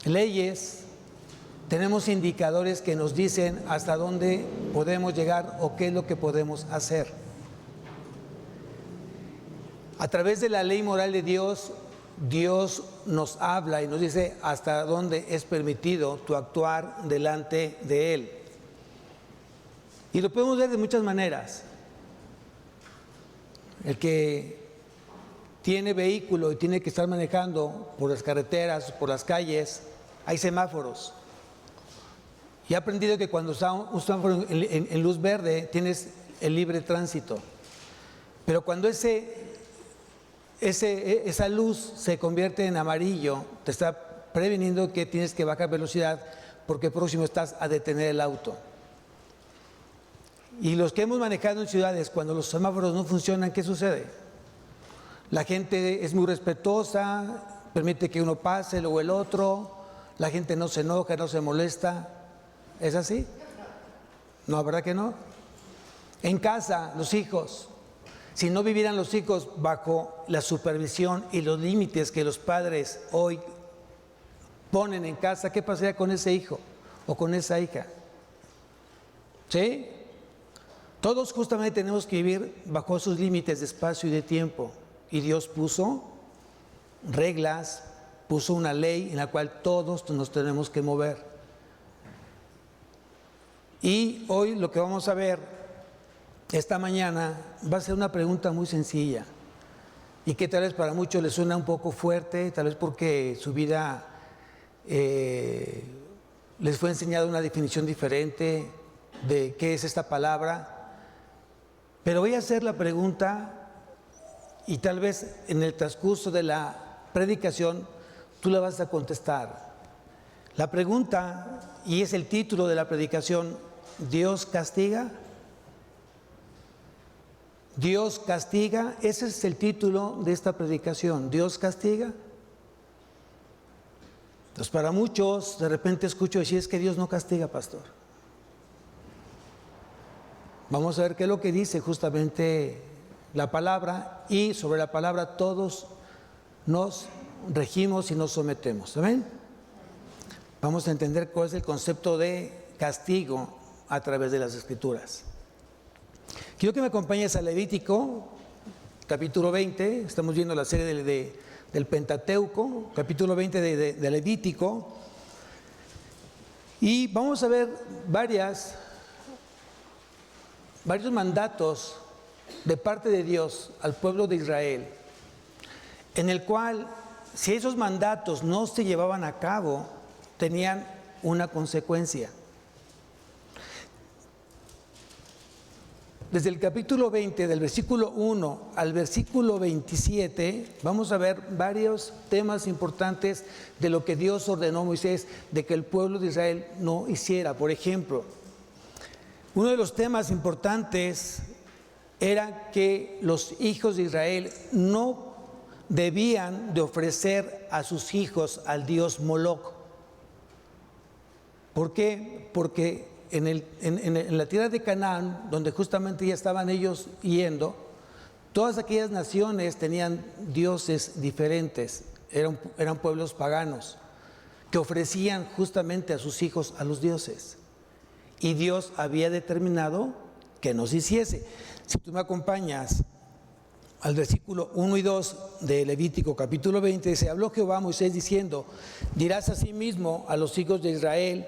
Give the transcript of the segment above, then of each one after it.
leyes, tenemos indicadores que nos dicen hasta dónde podemos llegar o qué es lo que podemos hacer. A través de la ley moral de Dios, Dios nos habla y nos dice hasta dónde es permitido tu actuar delante de Él. Y lo podemos ver de muchas maneras. El que tiene vehículo y tiene que estar manejando por las carreteras, por las calles, hay semáforos. Y he aprendido que cuando está un semáforo en luz verde, tienes el libre tránsito. Pero cuando esa luz se convierte en amarillo, te está previniendo que tienes que bajar velocidad porque próximo estás a detener el auto. Y los que hemos manejado en ciudades, cuando los semáforos no funcionan, ¿qué sucede? La gente es muy respetuosa, permite que uno pase, luego el otro, la gente no se enoja, no se molesta. ¿Es así? No, ¿verdad que no? En casa, los hijos, si no vivieran los hijos bajo la supervisión y los límites que los padres hoy ponen en casa, ¿qué pasaría con ese hijo o con esa hija? ¿Sí? Todos justamente tenemos que vivir bajo sus límites de espacio y de tiempo. Y Dios puso reglas, puso una ley en la cual todos nos tenemos que mover. Y hoy lo que vamos a ver esta mañana va a ser una pregunta muy sencilla y que tal vez para muchos les suena un poco fuerte, tal vez porque su vida les fue enseñada una definición diferente de qué es esta palabra. Pero voy a hacer la pregunta y tal vez en el transcurso de la predicación tú la vas a contestar. La pregunta, y es el título de la predicación, ¿Dios castiga? ¿Dios castiga? Ese es el título de esta predicación, ¿Dios castiga? Entonces para muchos de repente escucho decir, es que Dios no castiga, pastor. Vamos a ver qué es lo que dice justamente la palabra, y sobre la palabra todos nos regimos y nos sometemos. ¿Amén? Vamos a entender cuál es el concepto de castigo a través de las Escrituras. Quiero que me acompañes a Levítico, capítulo 20. Estamos viendo la serie del Pentateuco, capítulo 20 de Levítico. Y vamos a ver varios mandatos de parte de Dios al pueblo de Israel, en el cual, si esos mandatos no se llevaban a cabo, tenían una consecuencia. Desde el capítulo 20, del versículo 1 al versículo 27, vamos a ver varios temas importantes de lo que Dios ordenó a Moisés de que el pueblo de Israel no hiciera. Por ejemplo, uno de los temas importantes era que los hijos de Israel no debían de ofrecer a sus hijos al dios Moloc. ¿Por qué? Porque en la tierra de Canaán, donde justamente ya estaban ellos yendo, todas aquellas naciones tenían dioses diferentes, eran pueblos paganos, que ofrecían justamente a sus hijos a los dioses. Y Dios había determinado que no se hiciese. Si tú me acompañas al versículo 1 y 2 de Levítico capítulo 20, dice, habló Jehová a Moisés diciendo, dirás asimismo a los hijos de Israel,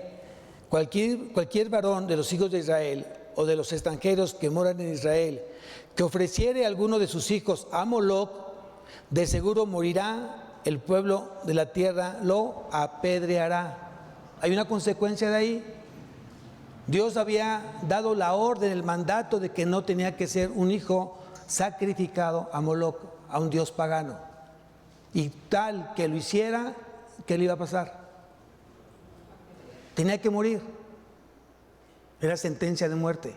cualquier varón de los hijos de Israel o de los extranjeros que moran en Israel, que ofreciere alguno de sus hijos a Moloc, de seguro morirá, el pueblo de la tierra lo apedreará. Hay una consecuencia de ahí. Dios había dado la orden, el mandato de que no tenía que ser un hijo sacrificado a Moloc, a un dios pagano. Y tal que lo hiciera, ¿qué le iba a pasar? Tenía que morir. Era sentencia de muerte.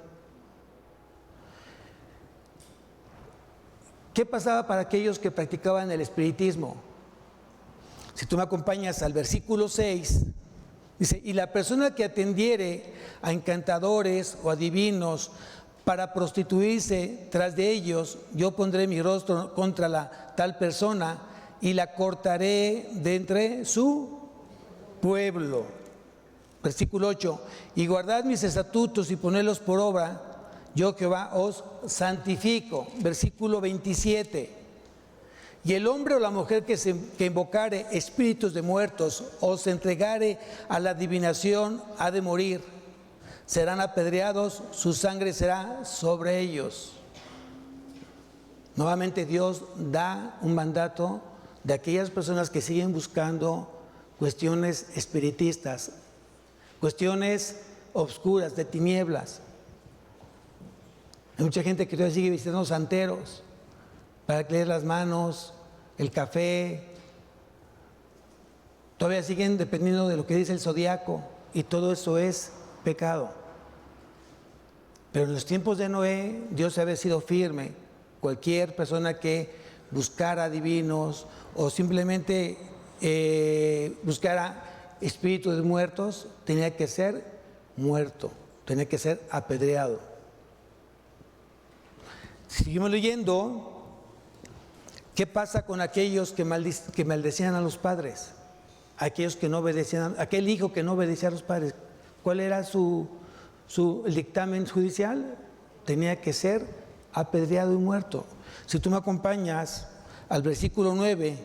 ¿Qué pasaba para aquellos que practicaban el espiritismo? Si tú me acompañas al versículo 6, dice, y la persona que atendiere a encantadores o adivinos para prostituirse tras de ellos, yo pondré mi rostro contra la tal persona y la cortaré de entre su pueblo. Versículo 8, y guardad mis estatutos y ponedlos por obra, yo Jehová os santifico. Versículo 27, y el hombre o la mujer que invocare espíritus de muertos o se entregare a la adivinación ha de morir, serán apedreados, su sangre será sobre ellos. Nuevamente Dios da un mandato de aquellas personas que siguen buscando cuestiones espiritistas, cuestiones obscuras, de tinieblas. Hay mucha gente que todavía sigue visitando santeros para leer las manos, el café. Todavía siguen dependiendo de lo que dice el zodiaco, y todo eso es pecado. Pero en los tiempos de Noé, Dios había sido firme. Cualquier persona que buscara divinos o simplemente buscara espíritus de muertos, tenía que ser muerto, tenía que ser apedreado. Seguimos leyendo. ¿Qué pasa con aquellos que maldecían a los padres? Aquellos que no obedecían, aquel hijo que no obedecía a los padres. ¿Cuál era el dictamen judicial? Tenía que ser apedreado y muerto. Si tú me acompañas al versículo 9,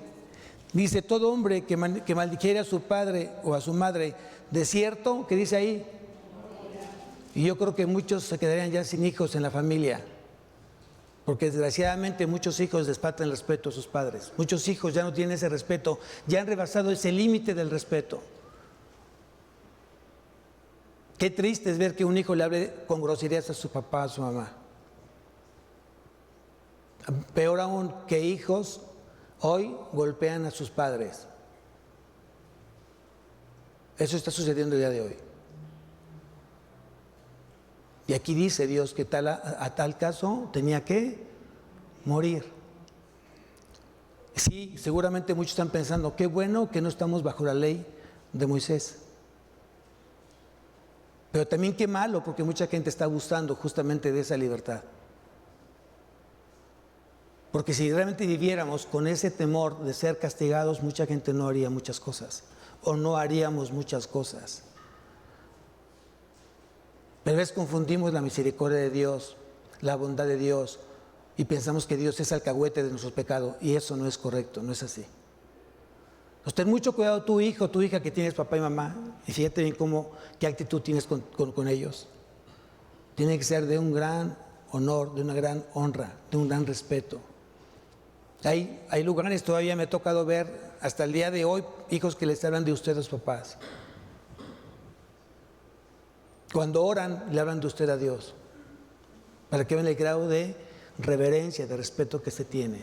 dice: todo hombre que maldijere a su padre o a su madre, de cierto, ¿qué dice ahí? Y yo creo que muchos se quedarían ya sin hijos en la familia, porque desgraciadamente muchos hijos les faltan el respeto a sus padres. Muchos hijos ya no tienen ese respeto, ya han rebasado ese límite del respeto. Qué triste es ver que un hijo le hable con groserías a su papá, a su mamá. Peor aún, que hijos hoy golpean a sus padres. Eso está sucediendo el día de hoy. Y aquí dice Dios que a tal caso tenía que morir. Sí, seguramente muchos están pensando: qué bueno que no estamos bajo la ley de Moisés. Pero también qué malo, porque mucha gente está gustando justamente de esa libertad. Porque si realmente viviéramos con ese temor de ser castigados, mucha gente no haría muchas cosas, o no haríamos muchas cosas. Pero a veces confundimos la misericordia de Dios, la bondad de Dios, y pensamos que Dios es alcahuete de nuestros pecados, y eso no es correcto, no es así. Entonces, ten mucho cuidado tu hijo, tu hija que tienes papá y mamá, y fíjate bien qué actitud tienes con ellos. Tiene que ser de un gran honor, de una gran honra, de un gran respeto. Hay lugares, todavía me ha tocado ver hasta el día de hoy, hijos que les hablan de usted a los papás. Cuando oran, le hablan de usted a Dios, para que vean el grado de reverencia, de respeto que se tiene.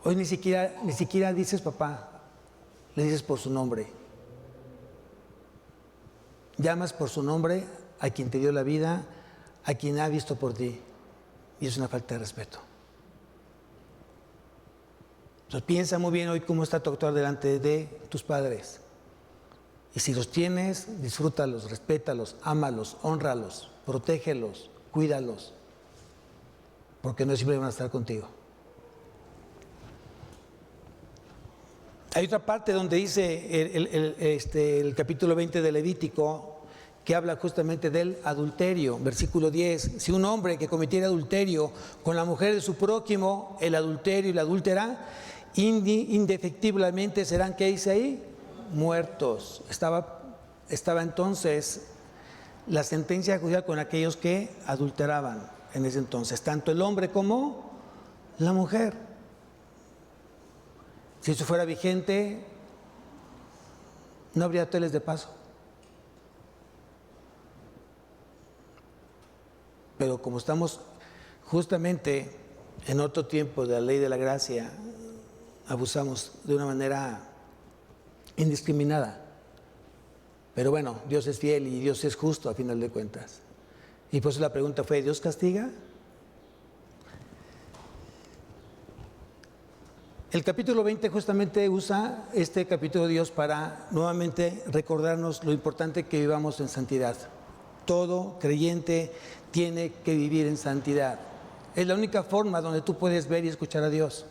Hoy ni siquiera dices papá, le dices por su nombre. Llamas por su nombre a quien te dio la vida, a quien ha visto por ti, y es una falta de respeto. Entonces piensa muy bien hoy cómo está tu actuar delante de tus padres. Y si los tienes, disfrútalos, respétalos, ámalos, hónralos, protégelos, cuídalos, porque no siempre van a estar contigo. Hay otra parte donde dice el capítulo 20 de Levítico, que habla justamente del adulterio. Versículo 10: si un hombre que cometiera adulterio con la mujer de su prójimo, el adulterio y la adúltera, indefectiblemente serán, ¿qué dice ahí? Muertos. Estaba entonces la sentencia judicial con aquellos que adulteraban en ese entonces, tanto el hombre como la mujer. Si eso fuera vigente, no habría hoteles de paso. Pero como estamos justamente en otro tiempo de la ley de la gracia, abusamos de una manera indiscriminada. Pero bueno, Dios es fiel y Dios es justo a final de cuentas. Y por eso la pregunta fue: ¿Dios castiga? El capítulo 20 justamente usa este capítulo de Dios para nuevamente recordarnos lo importante que vivamos en santidad. Todo creyente tiene que vivir en santidad. Es la única forma donde tú puedes ver y escuchar a Dios.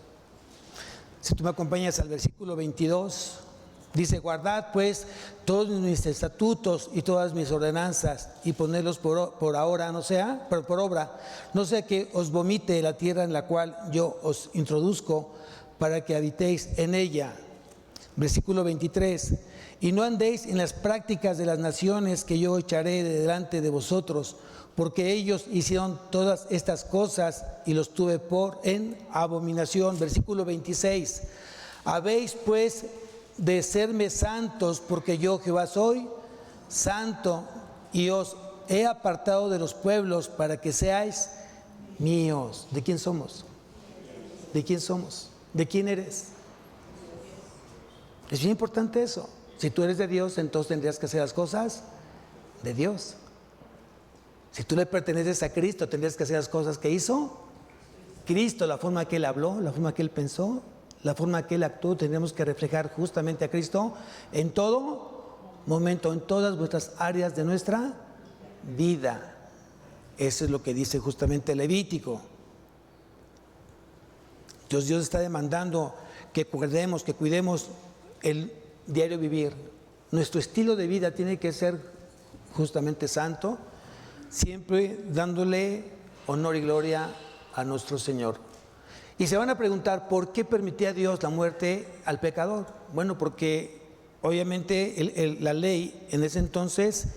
Si tú me acompañas al versículo 22, dice: guardad pues todos mis estatutos y todas mis ordenanzas y ponedlos por obra, no sea que os vomite la tierra en la cual yo os introduzco para que habitéis en ella. Versículo 23: y no andéis en las prácticas de las naciones que yo echaré de delante de vosotros, porque ellos hicieron todas estas cosas y los tuve por en abominación. Versículo 26: habéis pues de serme santos, porque yo Jehová soy santo, y os he apartado de los pueblos para que seáis míos. ¿De quién somos? ¿De quién somos? ¿De quién eres? Es bien importante eso. Si tú eres de Dios, entonces tendrías que hacer las cosas de Dios. Si tú le perteneces a Cristo, tendrías que hacer las cosas que hizo Cristo, la forma que Él habló, la forma que Él pensó, la forma que Él actuó. Tendríamos que reflejar justamente a Cristo en todo momento, en todas vuestras áreas de nuestra vida. Eso es lo que dice justamente Levítico. Entonces Dios está demandando que cuidemos el diario vivir. Nuestro estilo de vida tiene que ser justamente santo, siempre dándole honor y gloria a nuestro Señor. Y se van a preguntar, ¿por qué permitía Dios la muerte al pecador? Bueno, porque obviamente la ley en ese entonces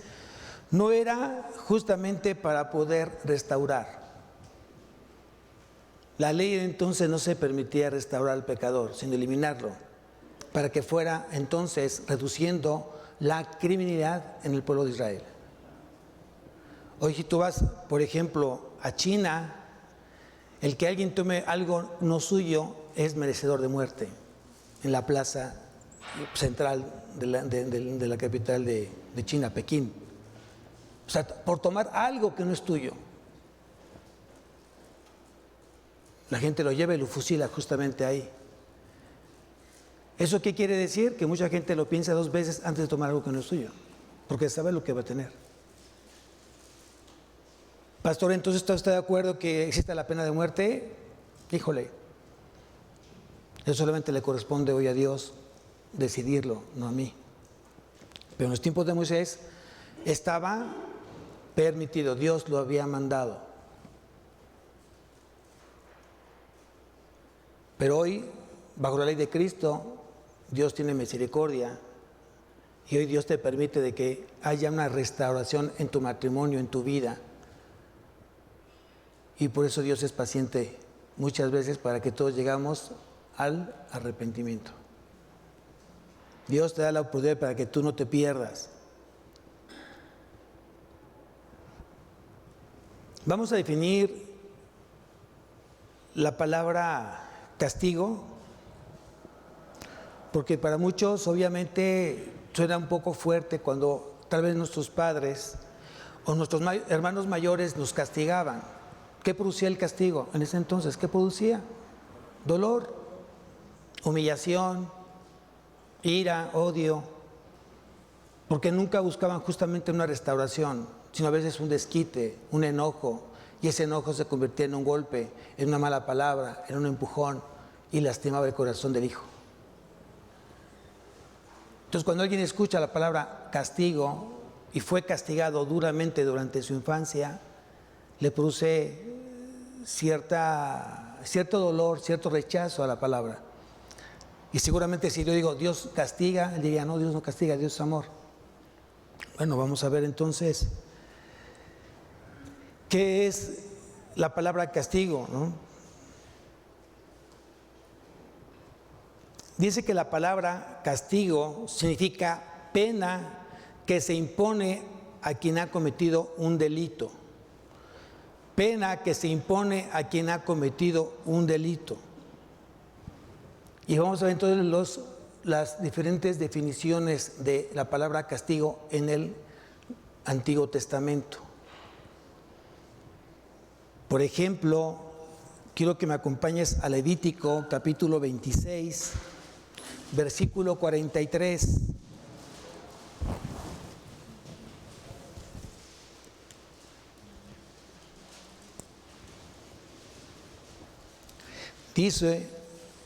no era justamente para poder restaurar. La ley entonces no se permitía restaurar al pecador, sino eliminarlo, para que fuera entonces reduciendo la criminalidad en el pueblo de Israel. Hoy si tú vas, por ejemplo, a China, el que alguien tome algo no suyo es merecedor de muerte, en la plaza central de la capital de China, Pekín. O sea, por tomar algo que no es tuyo. La gente lo lleva y lo fusila justamente ahí. ¿Eso qué quiere decir? Que mucha gente lo piensa dos veces antes de tomar algo que no es suyo, porque sabe lo que va a tener. Pastor, entonces ¿usted está de acuerdo que exista la pena de muerte? Híjole, eso solamente le corresponde hoy a Dios decidirlo, no a mí. Pero en los tiempos de Moisés estaba permitido, Dios lo había mandado. Pero hoy, bajo la ley de Cristo, Dios tiene misericordia y hoy Dios te permite de que haya una restauración en tu matrimonio, en tu vida. Y por eso Dios es paciente muchas veces para que todos llegamos al arrepentimiento. Dios te da la oportunidad para que tú no te pierdas. Vamos a definir la palabra castigo, porque para muchos obviamente suena un poco fuerte cuando tal vez nuestros padres o nuestros hermanos mayores nos castigaban. ¿Qué producía el castigo en ese entonces? ¿Qué producía? Dolor, humillación, ira, odio, porque nunca buscaban justamente una restauración, sino a veces un desquite, un enojo, y ese enojo se convertía en un golpe, en una mala palabra, en un empujón, y lastimaba el corazón del hijo. Entonces, cuando alguien escucha la palabra castigo y fue castigado duramente durante su infancia, le produce cierto dolor, cierto rechazo a la palabra. Y seguramente si yo digo Dios castiga, él diría no, Dios no castiga, Dios es amor. Bueno, vamos a ver entonces qué es la palabra castigo, ¿no? Dice que la palabra castigo significa pena que se impone a quien ha cometido un delito. Pena que se impone a quien ha cometido un delito. Y vamos a ver entonces las diferentes definiciones de la palabra castigo en el Antiguo Testamento. Por ejemplo, quiero que me acompañes a Levítico capítulo 26, versículo 43. Dice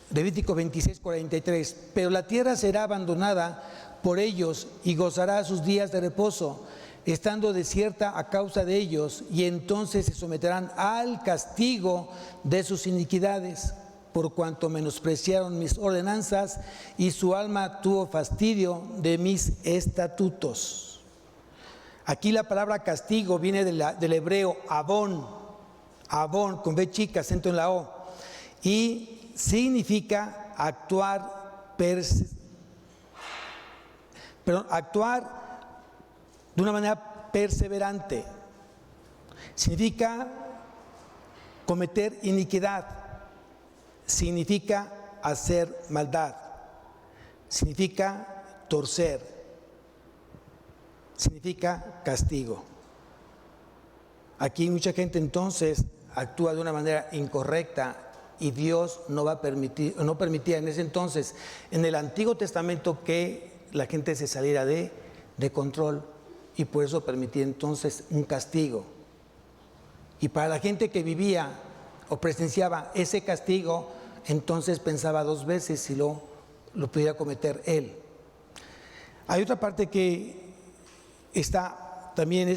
Levítico 26:43, pero la tierra será abandonada por ellos y gozará sus días de reposo, estando desierta a causa de ellos, y entonces se someterán al castigo de sus iniquidades, por cuanto menospreciaron mis ordenanzas y su alma tuvo fastidio de mis estatutos. Aquí la palabra castigo viene del hebreo abón, con B chica, acento en la O, y significa actuar de una manera perseverante. Significa cometer iniquidad, significa hacer maldad, significa torcer, significa castigo. Aquí mucha gente entonces actúa de una manera incorrecta y Dios no va a permitir, no permitía en ese entonces, en el Antiguo Testamento, que la gente se saliera de control, y por eso permitía entonces un castigo. Y para la gente que vivía o presenciaba ese castigo, entonces pensaba dos veces si lo pudiera cometer él. Hay otra parte que está también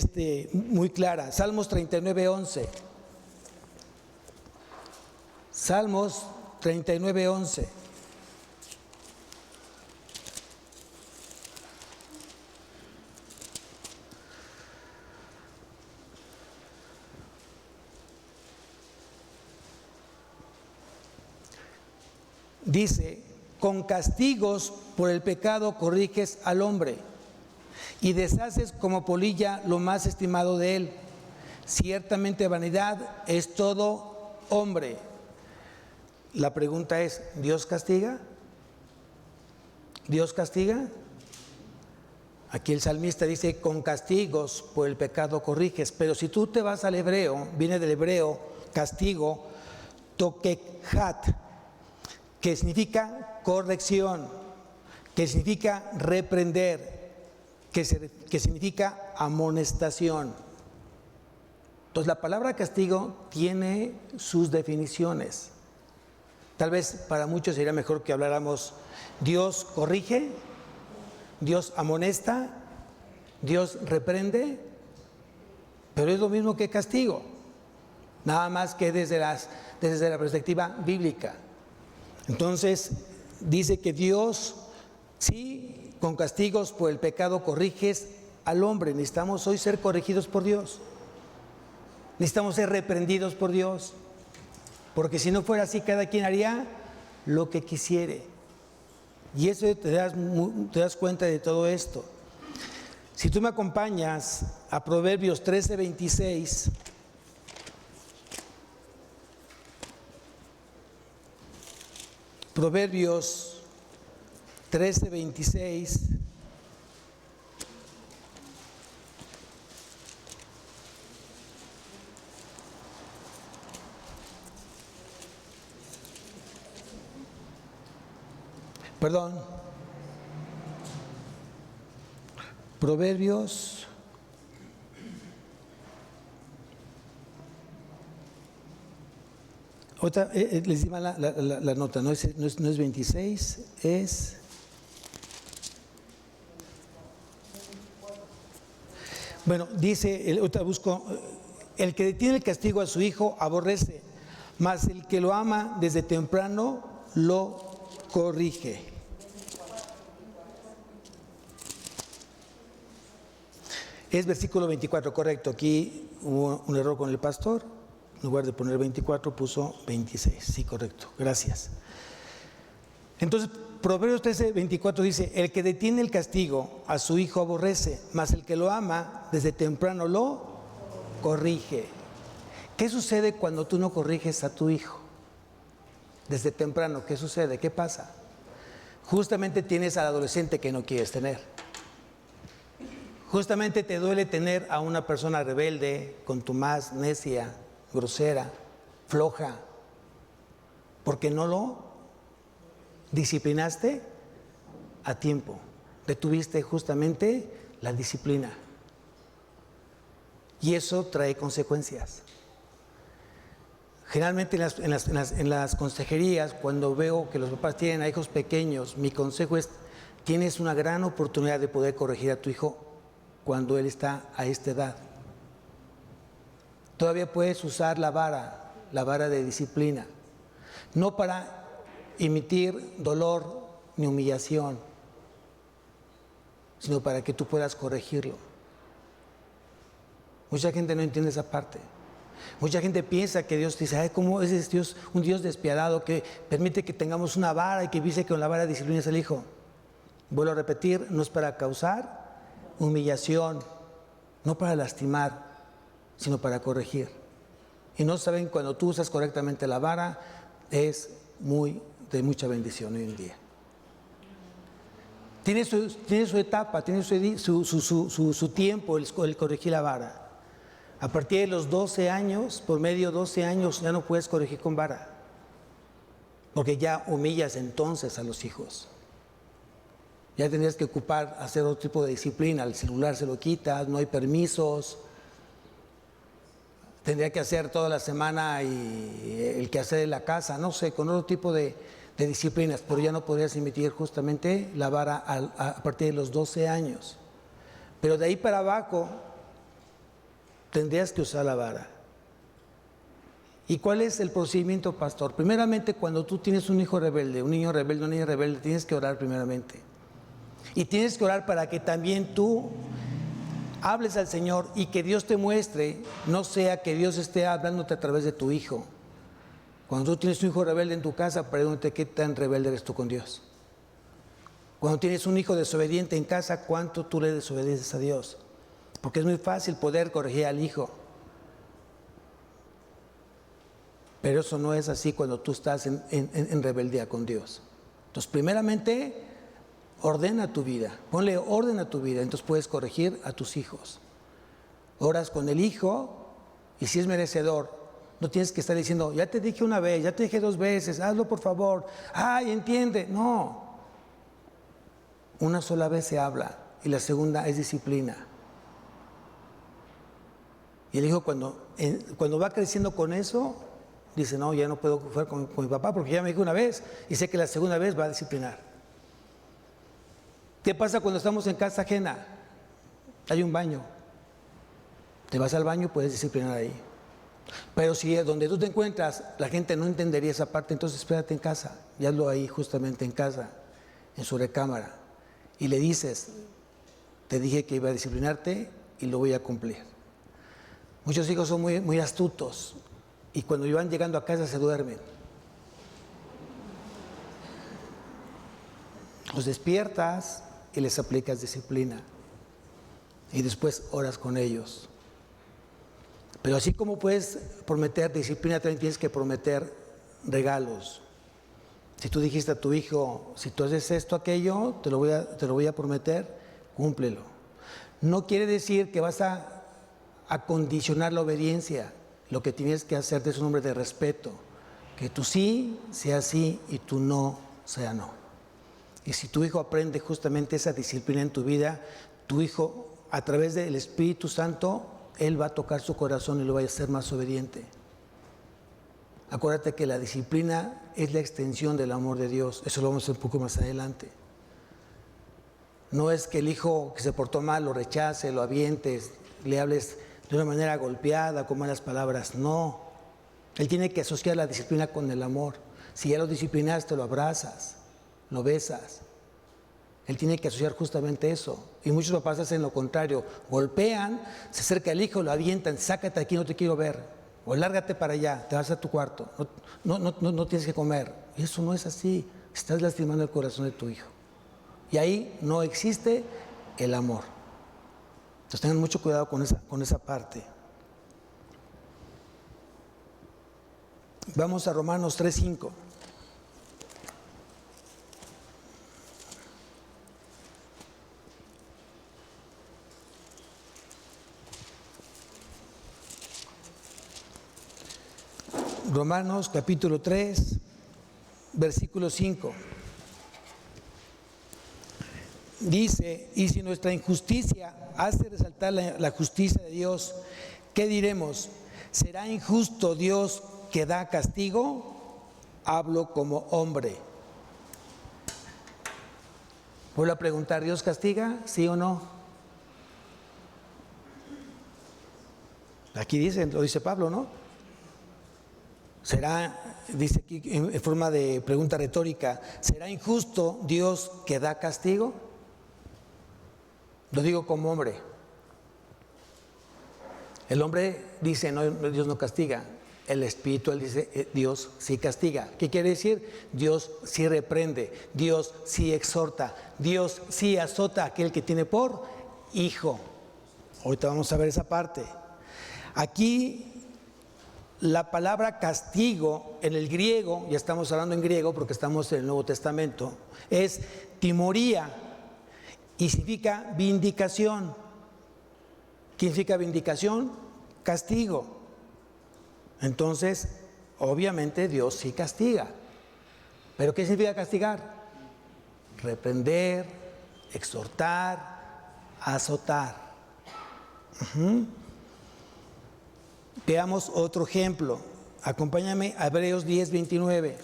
muy clara, Salmos 39:11. Salmos 39:11. Dice: con castigos por el pecado corriges al hombre y deshaces como polilla lo más estimado de él. Ciertamente vanidad es todo hombre. La pregunta es, ¿Dios castiga? ¿Dios castiga? Aquí el salmista dice, con castigos por el pecado corriges. Pero si tú te vas al hebreo, viene del hebreo castigo, tokechat, que significa corrección, que significa reprender, que significa amonestación. Entonces la palabra castigo tiene sus definiciones. Tal vez para muchos sería mejor que habláramos: Dios corrige, Dios amonesta, Dios reprende, pero es lo mismo que castigo, nada más que desde la perspectiva bíblica. Entonces dice que Dios, sí, con castigos por el pecado corriges al hombre. Necesitamos hoy ser corregidos por Dios, necesitamos ser reprendidos por Dios, porque si no fuera así, cada quien haría lo que quisiere. Y eso te das cuenta de todo esto. Si tú me acompañas a Proverbios 13:26, Proverbios 13:26. Perdón. Proverbios otra, les di mal la nota, no es 26, es... Bueno, dice, otra busco, el que detiene el castigo a su hijo aborrece, mas el que lo ama desde temprano lo corrige. Es versículo 24, correcto. Aquí hubo un error con el pastor. En lugar de poner 24, puso 26. Sí, correcto. Gracias. Entonces, Proverbios 13:24 dice: el que detiene el castigo a su hijo aborrece, mas el que lo ama desde temprano lo corrige. ¿Qué sucede cuando tú no corriges a tu hijo? Desde temprano, ¿qué sucede? ¿Qué pasa? Justamente tienes al adolescente que no quieres tener. Justamente te duele tener a una persona rebelde, contumaz, necia, grosera, floja, porque no lo disciplinaste a tiempo. Detuviste justamente la disciplina. Y eso trae consecuencias. Generalmente en las consejerías, cuando veo que los papás tienen a hijos pequeños, mi consejo es: tienes una gran oportunidad de poder corregir a tu hijo cuando él está a esta edad. Todavía puedes usar la vara de disciplina, no para emitir dolor ni humillación, sino para que tú puedas corregirlo. Mucha gente no entiende esa parte. Mucha gente piensa que Dios dice: ay, ¿cómo es Dios un Dios despiadado que permite que tengamos una vara y que dice que con la vara disciplinas al hijo? Vuelvo a repetir, no es para causar humillación, no para lastimar, sino para corregir. Y no saben, cuando tú usas correctamente la vara, es de mucha bendición hoy en día. Tiene su etapa, tiene su tiempo el corregir la vara. A partir de los 12 años, por medio de 12 años, ya no puedes corregir con vara, porque ya humillas entonces a los hijos. Ya tendrías que hacer otro tipo de disciplina. El celular se lo quitas, no hay permisos. Tendría que hacer toda la semana y el quehacer de la casa, no sé, con otro tipo de disciplinas, pero ya no podrías emitir justamente la vara a partir de los 12 años. Pero de ahí para abajo tendrías que usar la vara. ¿Y cuál es el procedimiento, pastor? Primeramente, cuando tú tienes un hijo rebelde, un niño rebelde, una niña rebelde, tienes que orar primeramente. Y tienes que orar para que también tú hables al Señor y que Dios te muestre, no sea que Dios esté hablándote a través de tu hijo. Cuando tú tienes un hijo rebelde en tu casa, pregúntate qué tan rebelde eres tú con Dios. Cuando tienes un hijo desobediente en casa, ¿cuánto tú le desobedeces a Dios? Porque es muy fácil poder corregir al hijo. Pero eso no es así cuando tú estás en rebeldía con Dios. Entonces, primeramente, ordena tu vida, ponle orden a tu vida, entonces puedes corregir a tus hijos. Oras con el hijo y si es merecedor, no tienes que estar diciendo: ya te dije una vez, ya te dije 2 veces, hazlo por favor, ay, entiende. No, una sola vez se habla y la segunda es disciplina. Y el hijo cuando va creciendo con eso, dice: no, ya no puedo jugar con mi papá porque ya me dijo una vez y sé que la segunda vez va a disciplinar. ¿Qué pasa cuando estamos en casa ajena? Hay un baño. Te vas al baño, puedes disciplinar ahí. Pero si donde tú te encuentras la gente no entendería esa parte, entonces espérate en casa y hazlo ahí, justamente en casa, en su recámara. Y le dices: te dije que iba a disciplinarte y lo voy a cumplir. Muchos hijos son muy astutos y cuando van llegando a casa se duermen. Los despiertas y les aplicas disciplina y después oras con ellos. Pero así como puedes prometer disciplina, también tienes que prometer regalos. Si tú dijiste a tu hijo: si tú haces esto, aquello, te lo voy a prometer, cúmplelo. No quiere decir que vas a condicionar la obediencia. Lo que tienes que hacer es un hombre de respeto, que tu sí sea sí y tu no sea no. Y si tu hijo aprende justamente esa disciplina en tu vida, tu hijo, a través del Espíritu Santo, él va a tocar su corazón y lo va a hacer más obediente. Acuérdate que la disciplina es la extensión del amor de Dios. Eso lo vamos a ver un poco más adelante. No es que el hijo que se portó mal lo rechace, lo avientes, le hables de una manera golpeada, con malas palabras. No. Él tiene que asociar la disciplina con el amor. Si ya lo disciplinaste, lo abrazas, lo besas. Él tiene que asociar justamente eso. Y muchos papás hacen lo contrario. Golpean, se acerca el hijo, lo avientan: sácate aquí, no te quiero ver. O lárgate para allá, te vas a tu cuarto. No tienes que comer. Y eso no es así. Estás lastimando el corazón de tu hijo. Y ahí no existe el amor. Entonces tengan mucho cuidado con esa parte. Vamos a Romanos 3:5. Romanos capítulo 3, versículo 5. Dice: y si nuestra injusticia hace resaltar la justicia de Dios, ¿qué diremos? ¿Será injusto Dios que da castigo, hablo como hombre. Vuelvo a preguntar, ¿Dios castiga? ¿Sí o no? Aquí dicen, lo dice Pablo, ¿no? Será, dice aquí en forma de pregunta retórica, ¿será injusto Dios que da castigo? Lo digo como hombre. El hombre dice, no, Dios no castiga. El espiritual dice, Dios sí castiga. ¿Qué quiere decir? Dios sí reprende, Dios sí exhorta, Dios sí azota a aquel que tiene por hijo. Ahorita vamos a ver esa parte. Aquí la palabra castigo en el griego, ya estamos hablando en griego porque estamos en el Nuevo Testamento, es timoría y significa vindicación. ¿Qué significa vindicación? Castigo. Entonces, obviamente Dios sí castiga. ¿Pero qué significa castigar? Reprender, exhortar, azotar. Veamos otro ejemplo. Acompáñame a Hebreos 10:29.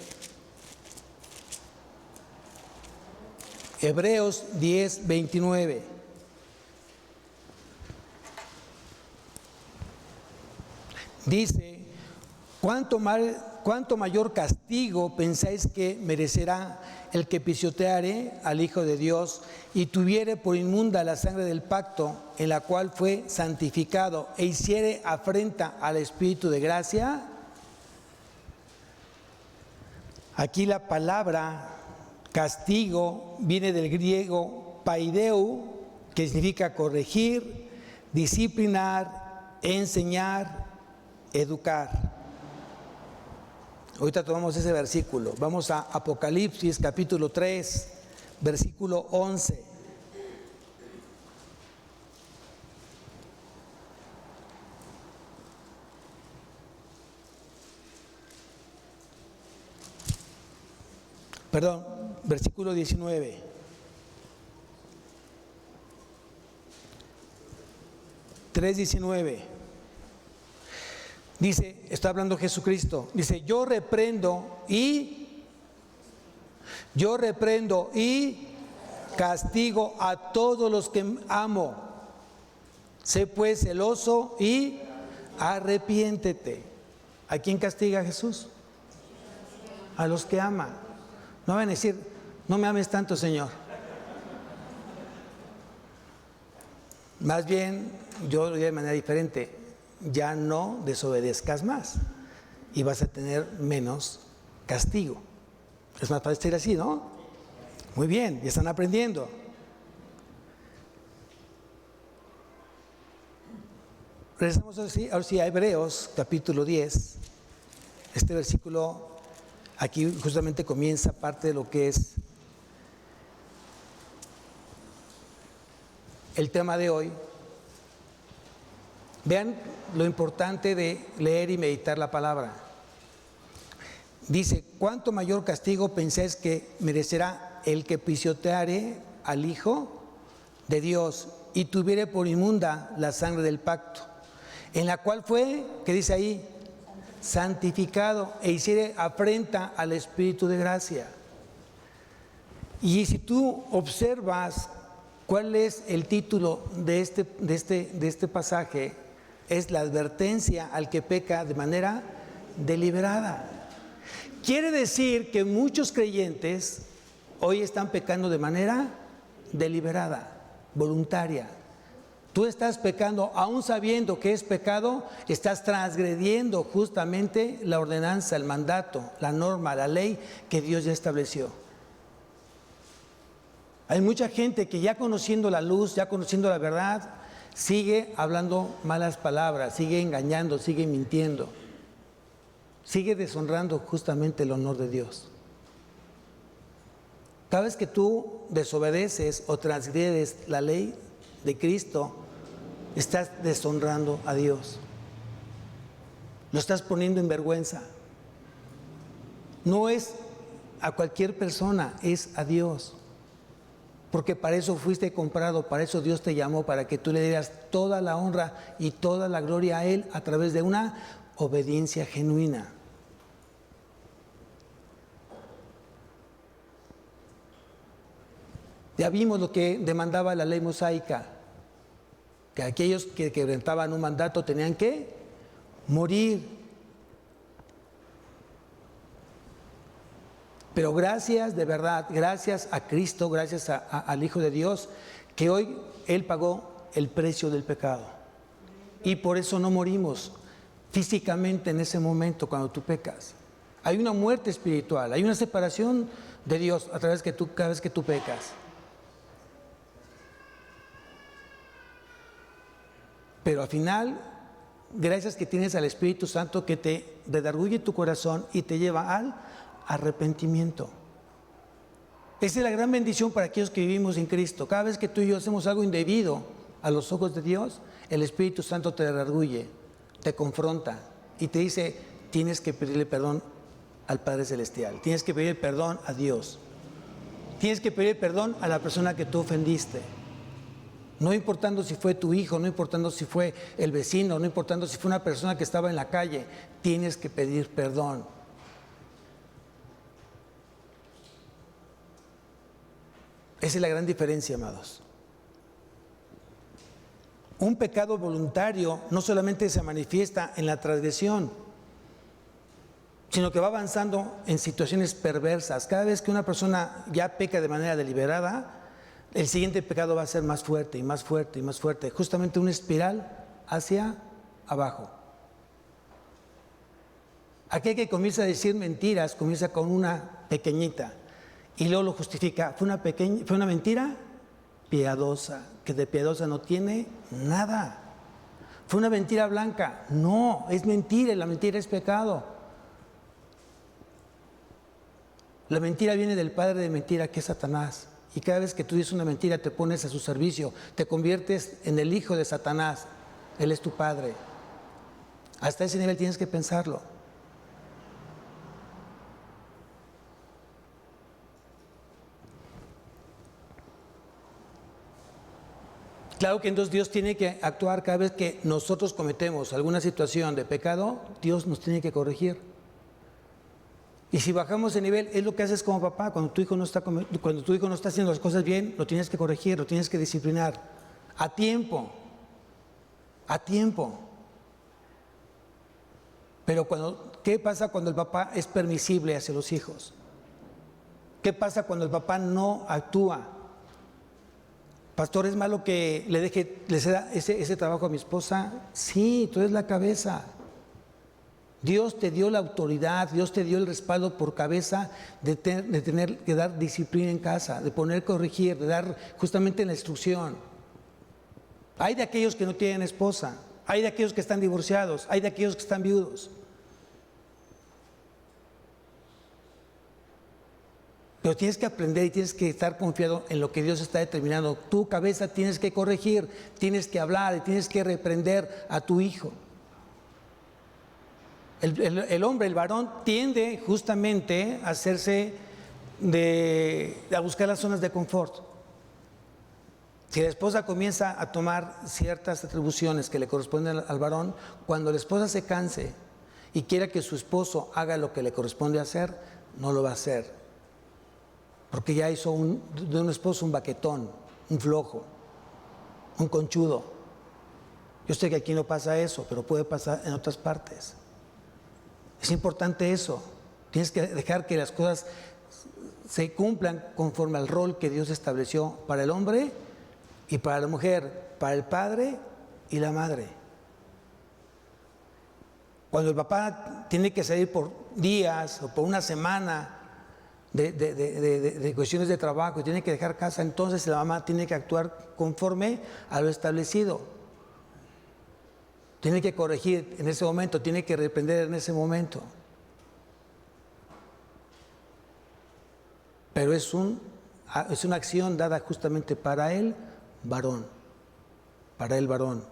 Hebreos 10:29. Dice, ¿cuánto mayor castigo pensáis que merecerá el que pisoteare al Hijo de Dios y tuviere por inmunda la sangre del pacto en la cual fue santificado e hiciere afrenta al Espíritu de gracia? Aquí la palabra castigo viene del griego paideu, que significa corregir, disciplinar, enseñar, educar. Ahorita tomamos ese versículo. Vamos a Apocalipsis capítulo 3, versículo 11. Perdón, versículo 19. Dice, está hablando Jesucristo, dice, yo reprendo y castigo a todos los que amo. Sé pues celoso y arrepiéntete. ¿A quién castiga Jesús? A los que ama. No van a decir, no me ames tanto, Señor. Más bien, yo lo diría de manera diferente. Ya no desobedezcas más y vas a tener menos castigo. Es más fácil decir así, ¿no? Muy bien, ya están aprendiendo. Regresamos ahora sí a Hebreos capítulo 10. Este versículo aquí justamente comienza parte de lo que es el tema de hoy. Vean lo importante de leer y meditar la palabra. Dice, ¿cuánto mayor castigo pensáis que merecerá el que pisoteare al Hijo de Dios y tuviere por inmunda la sangre del pacto, en la cual fue, ¿qué dice ahí? Santificado e hiciere afrenta al Espíritu de gracia. Y si tú observas cuál es el título de este pasaje, es la advertencia al que peca de manera deliberada. Quiere decir que muchos creyentes hoy están pecando de manera deliberada, voluntaria. Tú estás pecando, aún sabiendo que es pecado, estás transgrediendo justamente la ordenanza, el mandato, la norma, la ley que Dios ya estableció. Hay mucha gente que ya conociendo la luz, ya conociendo la verdad, sigue hablando malas palabras, sigue engañando, sigue mintiendo, sigue deshonrando justamente el honor de Dios. Cada vez que tú desobedeces o transgredes la ley de Cristo, estás deshonrando a Dios. Lo estás poniendo en vergüenza. No es a cualquier persona, es a Dios. Porque para eso fuiste comprado, para eso Dios te llamó, para que tú le dieras toda la honra y toda la gloria a Él a través de una obediencia genuina. Ya vimos lo que demandaba la ley mosaica, que aquellos que quebrantaban un mandato tenían que morir. Pero gracias, de verdad, gracias a Cristo, gracias al Hijo de Dios, que hoy Él pagó el precio del pecado. Y por eso no morimos físicamente en ese momento cuando tú pecas. Hay una muerte espiritual, hay una separación de Dios a través de cada vez que tú pecas. Pero al final, gracias que tienes al Espíritu Santo que te redarguye tu corazón y te lleva al arrepentimiento. Esa es la gran bendición para aquellos que vivimos en Cristo. Cada vez que tú y yo hacemos algo indebido a los ojos de Dios, el Espíritu Santo te redarguye, te confronta y te dice, tienes que pedirle perdón al Padre Celestial, tienes que pedir perdón a Dios, tienes que pedir perdón a la persona que tú ofendiste. No importando si fue tu hijo, no importando si fue el vecino, no importando si fue una persona que estaba en la calle, tienes que pedir perdón. Esa es la gran diferencia, amados. Un pecado voluntario no solamente se manifiesta en la transgresión, sino que va avanzando en situaciones perversas. Cada vez que una persona ya peca de manera deliberada, el siguiente pecado va a ser más fuerte y más fuerte y más fuerte. Justamente una espiral hacia abajo. Aquel que comienza a decir mentiras comienza con una pequeñita y luego lo justifica. Fue una mentira piadosa, que de piadosa no tiene nada. Fue una mentira blanca. No, es mentira y la mentira es pecado. La mentira viene del padre de mentira, que es Satanás. Y cada vez que tú dices una mentira te pones a su servicio, te conviertes en el hijo de Satanás. Él es tu padre. Hasta ese nivel tienes que pensarlo. Claro que entonces Dios tiene que actuar cada vez que nosotros cometemos alguna situación de pecado, Dios nos tiene que corregir. Y si bajamos de nivel, es lo que haces como papá. Cuando tu hijo no está haciendo las cosas bien, lo tienes que corregir, lo tienes que disciplinar. A tiempo. A tiempo. Pero ¿qué pasa cuando el papá es permisible hacia los hijos? ¿Qué pasa cuando el papá no actúa? Pastor, ¿es malo que le ceda ese trabajo a mi esposa? Sí, tú eres la cabeza. Dios te dio la autoridad, Dios te dio el respaldo por cabeza de tener que dar disciplina en casa, de corregir, de dar justamente la instrucción. Hay de aquellos que no tienen esposa, hay de aquellos que están divorciados, hay de aquellos que están viudos. Pero tienes que aprender y tienes que estar confiado en lo que Dios está determinando. Tu cabeza tienes que corregir, tienes que hablar y tienes que reprender a tu hijo. El hombre, el varón, tiende justamente a hacerse a buscar las zonas de confort. Si la esposa comienza a tomar ciertas atribuciones que le corresponden al varón, cuando la esposa se canse y quiera que su esposo haga lo que le corresponde hacer, no lo va a hacer. Porque ya hizo de un esposo un baquetón, un flojo, un conchudo. Yo sé que aquí no pasa eso, pero puede pasar en otras partes. Es importante eso. Tienes que dejar que las cosas se cumplan conforme al rol que Dios estableció para el hombre y para la mujer, para el padre y la madre. Cuando el papá tiene que salir por días o por una semana de cuestiones de trabajo y tiene que dejar casa, entonces la mamá tiene que actuar conforme a lo establecido. Tiene que corregir en ese momento, tiene que reprender en ese momento. Pero es una acción dada justamente para el varón. Para el varón.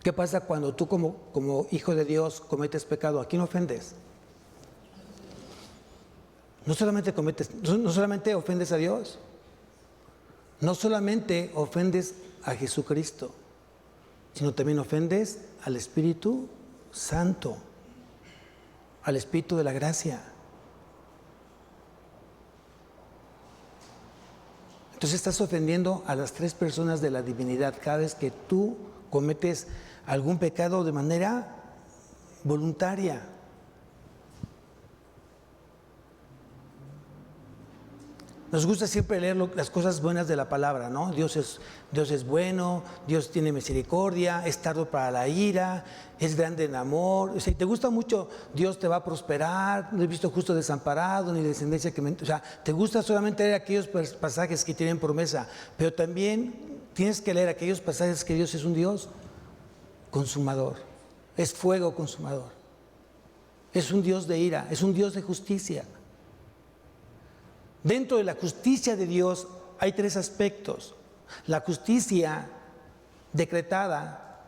¿Qué pasa cuando tú como hijo de Dios cometes pecado? ¿A quién ofendes? No solamente ofendes a Dios. No solamente ofendes a Jesucristo, sino también ofendes al Espíritu Santo, al Espíritu de la gracia. Entonces estás ofendiendo a las 3 personas de la divinidad cada vez que tú cometes algún pecado de manera voluntaria. Nos gusta siempre leer las cosas buenas de la palabra, ¿no? Dios es bueno, Dios tiene misericordia, es tardo para la ira, es grande en amor. O sea, te gusta mucho, Dios te va a prosperar, no he visto justo desamparado, ni descendencia que... O sea, te gusta solamente leer aquellos pasajes que tienen promesa, pero también tienes que leer aquellos pasajes que Dios es un Dios consumador, es fuego consumador, es un Dios de ira, es un Dios de justicia. Dentro de la justicia de Dios hay 3 aspectos. La justicia decretada,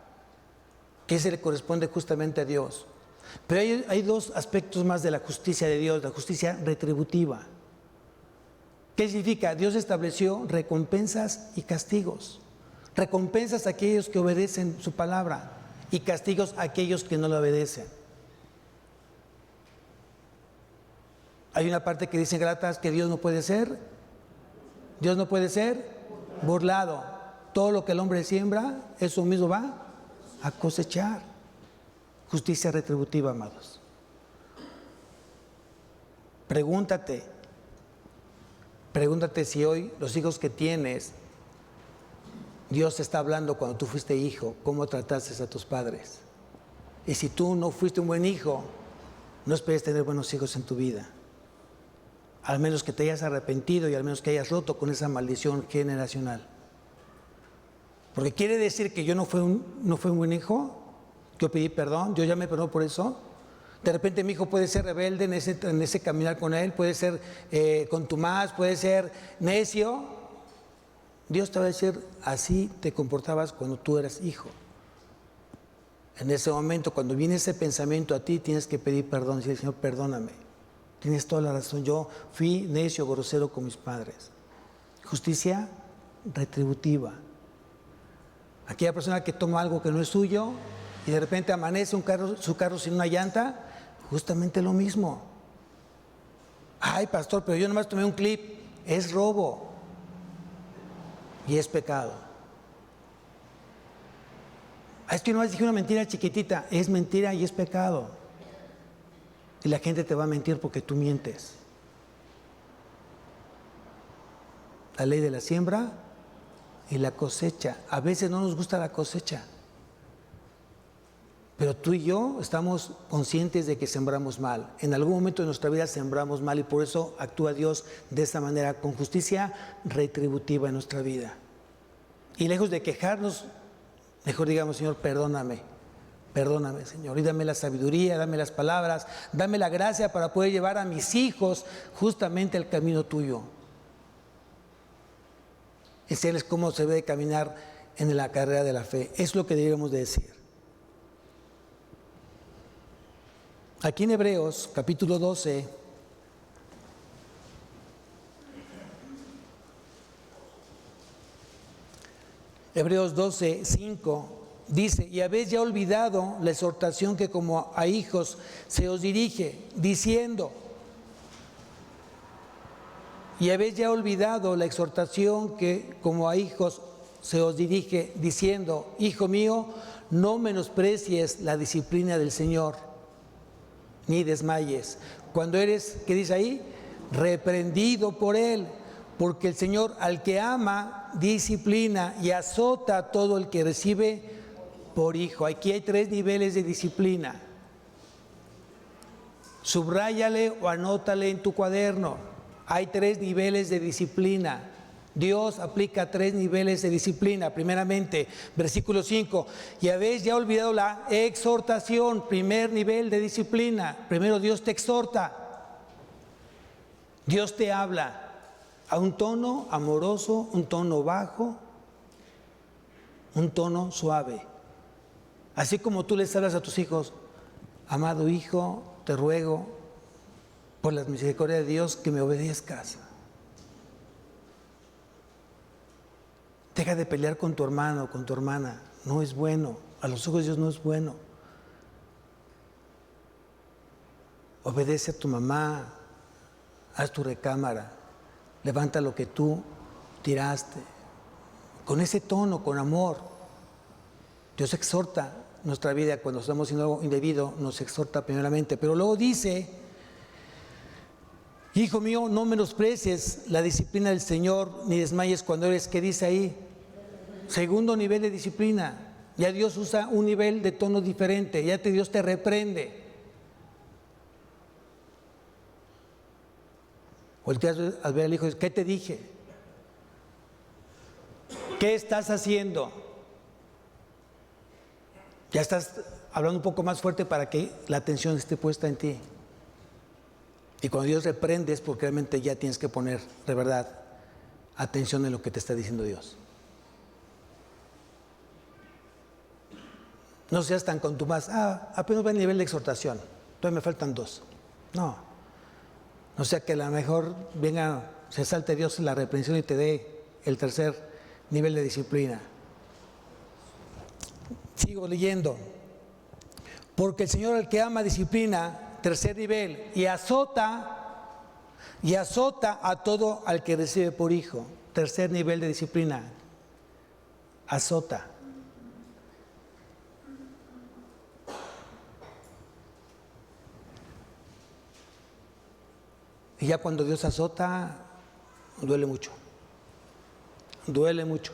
que se le corresponde justamente a Dios. Pero hay 2 aspectos más de la justicia de Dios, la justicia retributiva. ¿Qué significa? Dios estableció recompensas y castigos. Recompensas a aquellos que obedecen su palabra y castigos a aquellos que no la obedecen. Hay una parte que dice en Gálatas que Dios no puede ser burlado. Todo lo que el hombre siembra, eso mismo va a cosechar. Justicia retributiva, amados. Pregúntate si hoy los hijos que tienes, Dios te está hablando cuando tú fuiste hijo, cómo trataste a tus padres. Y si tú no fuiste un buen hijo, no esperes tener buenos hijos en tu vida. Al menos que te hayas arrepentido y al menos que hayas roto con esa maldición generacional. Porque quiere decir que yo no fui un buen hijo, yo pedí perdón, yo ya me perdonó por eso. De repente mi hijo puede ser rebelde en ese caminar con él, puede ser contumaz, puede ser necio. Dios te va a decir, así te comportabas cuando tú eras hijo. En ese momento, cuando viene ese pensamiento a ti, tienes que pedir perdón y decir, Señor, perdóname. Tienes toda la razón, yo fui necio, grosero con mis padres. Justicia retributiva. Aquella persona que toma algo que no es suyo y de repente amanece su carro sin una llanta, justamente lo mismo. Ay, pastor, pero yo nomás tomé un clip. Es robo y es pecado. Es que nomás dije una mentira chiquitita. Es mentira y es pecado. Y la gente te va a mentir porque tú mientes. La ley de la siembra y la cosecha. A veces no nos gusta la cosecha. Pero tú y yo estamos conscientes de que sembramos mal. En algún momento de nuestra vida sembramos mal y por eso actúa Dios de esta manera, con justicia retributiva en nuestra vida. Y lejos de quejarnos, mejor digamos, Señor, perdóname. Perdóname, Señor, y dame la sabiduría, dame las palabras, dame la gracia para poder llevar a mis hijos justamente al camino tuyo. Enseñarles cómo se debe caminar en la carrera de la fe. Es lo que deberíamos de decir. Aquí en Hebreos, capítulo 12, Hebreos 12, 5. Dice, y habéis ya olvidado la exhortación que como a hijos se os dirige, diciendo, y habéis ya olvidado la exhortación que como a hijos se os dirige, diciendo, hijo mío, no menosprecies la disciplina del Señor, ni desmayes. Cuando eres, ¿qué dice ahí? Reprendido por Él, porque el Señor al que ama, disciplina y azota a todo el que recibe por hijo. Aquí hay 3 niveles de disciplina. Subráyale o anótale en tu cuaderno. Hay 3 niveles de disciplina. Dios aplica 3 niveles de disciplina. Primeramente, versículo 5. Y habéis ya olvidado la exhortación, primer nivel de disciplina. Primero Dios te exhorta. Dios te habla a un tono amoroso, un tono bajo, un tono suave. Así como tú les hablas a tus hijos, amado hijo, te ruego por la misericordia de Dios que me obedezcas. Deja de pelear con tu hermano, con tu hermana. No es bueno. A los ojos de Dios no es bueno. Obedece a tu mamá. Haz tu recámara. Levanta lo que tú tiraste. Con ese tono, con amor. Dios exhorta nuestra vida cuando estamos haciendo algo indebido, nos exhorta primeramente, pero luego dice: hijo mío, no menosprecies la disciplina del Señor, ni desmayes cuando eres, ¿qué dice ahí? Segundo nivel de disciplina. Ya Dios usa un nivel de tono diferente, ya Dios te reprende. Volteas al ver al hijo y dices: ¿qué te dije? ¿Qué estás haciendo? Ya estás hablando un poco más fuerte para que la atención esté puesta en ti. Y cuando Dios reprende es porque realmente ya tienes que poner de verdad atención en lo que te está diciendo Dios. No seas tan contumaz. Apenas va el nivel de exhortación, todavía me faltan 2. No sea que a lo mejor venga, se salte Dios en la reprensión y te dé el tercer nivel de disciplina. Sigo leyendo. Porque el Señor al que ama disciplina, tercer nivel, y azota a todo al que recibe por hijo. Tercer nivel de disciplina. Azota. Y ya cuando Dios azota, duele mucho. Duele mucho.